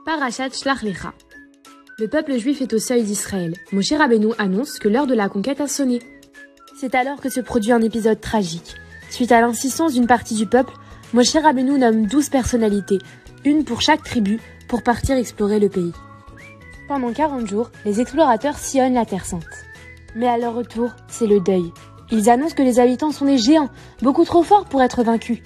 Parashat Shlach Lecha. Le peuple juif est au seuil d'Israël. Moshe Rabbeinu annonce que l'heure de la conquête a sonné. C'est alors que se produit un épisode tragique. Suite à l'insistance d'une partie du peuple, Moshe Rabbeinu nomme 12 personnalités, une pour chaque tribu, pour partir explorer le pays. Pendant 40 jours, les explorateurs sillonnent la Terre Sainte. Mais à leur retour, c'est le deuil. Ils annoncent que les habitants sont des géants, beaucoup trop forts pour être vaincus.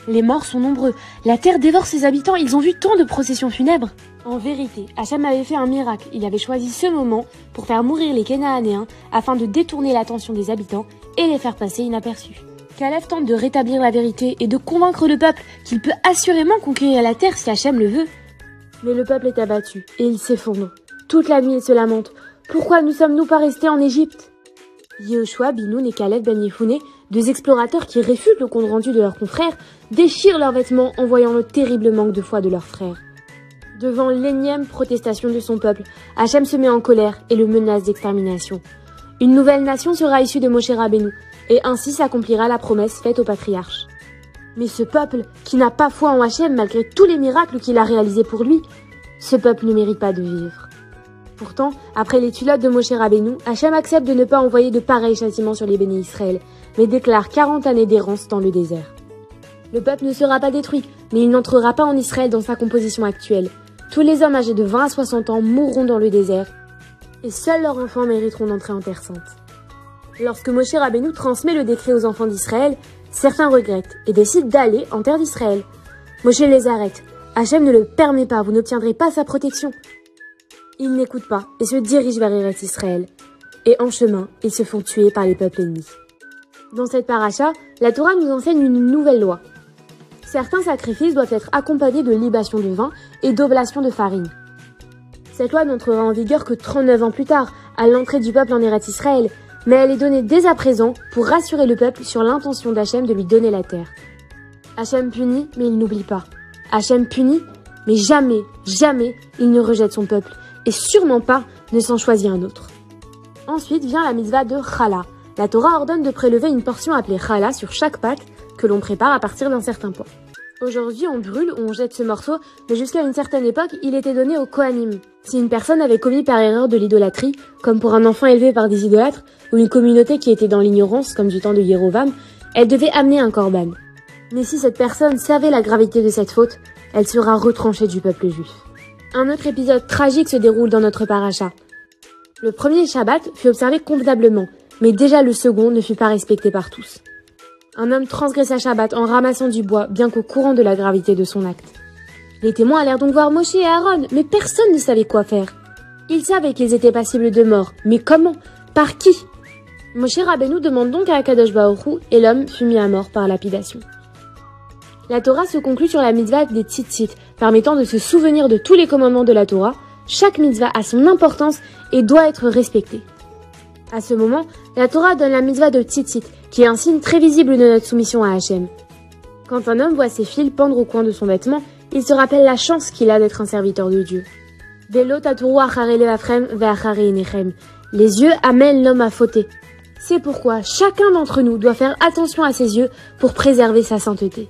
Les morts sont nombreux, la terre dévore ses habitants, ils ont vu tant de processions funèbres. En vérité, Hachem avait fait un miracle, il avait choisi ce moment pour faire mourir les Cananéens afin de détourner l'attention des habitants et les faire passer inaperçus. Caleb tente de rétablir la vérité et de convaincre le peuple qu'il peut assurément conquérir la terre si Hachem le veut. Mais le peuple est abattu et il s'effondre. Toute la nuit il se lamente. Pourquoi ne sommes-nous pas restés en Égypte? Yehoshua, Binoun et Caleb ben Yefouné, deux explorateurs qui réfutent le compte rendu de leurs confrères, déchirent leurs vêtements en voyant le terrible manque de foi de leurs frères. Devant l'énième protestation de son peuple, Hachem se met en colère et le menace d'extermination. Une nouvelle nation sera issue de Moshe Rabbeinu, et ainsi s'accomplira la promesse faite au patriarche. Mais ce peuple, qui n'a pas foi en Hachem malgré tous les miracles qu'il a réalisés pour lui, ce peuple ne mérite pas de vivre. Pourtant, après les tulotes de Moshe Rabbeinu, Hachem accepte de ne pas envoyer de pareils châtiments sur les bénis Israël, mais déclare 40 années d'errance dans le désert. Le peuple ne sera pas détruit, mais il n'entrera pas en Israël dans sa composition actuelle. Tous les hommes âgés de 20 à 60 ans mourront dans le désert, et seuls leurs enfants mériteront d'entrer en Terre Sainte. Lorsque Moshe Rabbeinu transmet le décret aux enfants d'Israël, certains regrettent et décident d'aller en terre d'Israël. Moshe les arrête. Hachem ne le permet pas, vous n'obtiendrez pas sa protection. Ils n'écoutent pas et se dirigent vers Eretz Israël. Et en chemin, ils se font tuer par les peuples ennemis. Dans cette paracha, la Torah nous enseigne une nouvelle loi. Certains sacrifices doivent être accompagnés de libation de vin et d'oblation de farine. Cette loi n'entrera en vigueur que 39 ans plus tard, à l'entrée du peuple en Eretz Israël, mais elle est donnée dès à présent pour rassurer le peuple sur l'intention d'Hachem de lui donner la terre. Hachem punit, mais il n'oublie pas. Hachem punit, mais jamais, jamais, il ne rejette son peuple, et sûrement pas ne s'en choisit un autre. Ensuite vient la mitzvah de Chala. La Torah ordonne de prélever une portion appelée Chala sur chaque Pâques que l'on prépare à partir d'un certain poids. Aujourd'hui, on brûle ou on jette ce morceau, mais jusqu'à une certaine époque, il était donné aux Kohanim. Si une personne avait commis par erreur de l'idolâtrie, comme pour un enfant élevé par des idolâtres, ou une communauté qui était dans l'ignorance, comme du temps de Jérovam, elle devait amener un korban. Mais si cette personne savait la gravité de cette faute, elle sera retranchée du peuple juif. Un autre épisode tragique se déroule dans notre paracha. Le premier Shabbat fut observé convenablement, mais déjà le second ne fut pas respecté par tous. Un homme transgressa Shabbat en ramassant du bois, bien qu'au courant de la gravité de son acte. Les témoins allèrent donc voir Moshe et Aaron, mais personne ne savait quoi faire. Ils savaient qu'ils étaient passibles de mort, mais comment? Par qui? Moshe Rabbeinu demande donc à Akadosh Baruch Hu, et l'homme fut mis à mort par lapidation. La Torah se conclut sur la mitzvah des tzitzit, permettant de se souvenir de tous les commandements de la Torah. Chaque mitzvah a son importance et doit être respectée. À ce moment, la Torah donne la mitzvah de tzitzit, qui est un signe très visible de notre soumission à Hachem. Quand un homme voit ses fils pendre au coin de son vêtement, il se rappelle la chance qu'il a d'être un serviteur de Dieu. Velo taturu achare levavchem ve'achare einechem. Les yeux amènent l'homme à fauter. C'est pourquoi chacun d'entre nous doit faire attention à ses yeux pour préserver sa sainteté.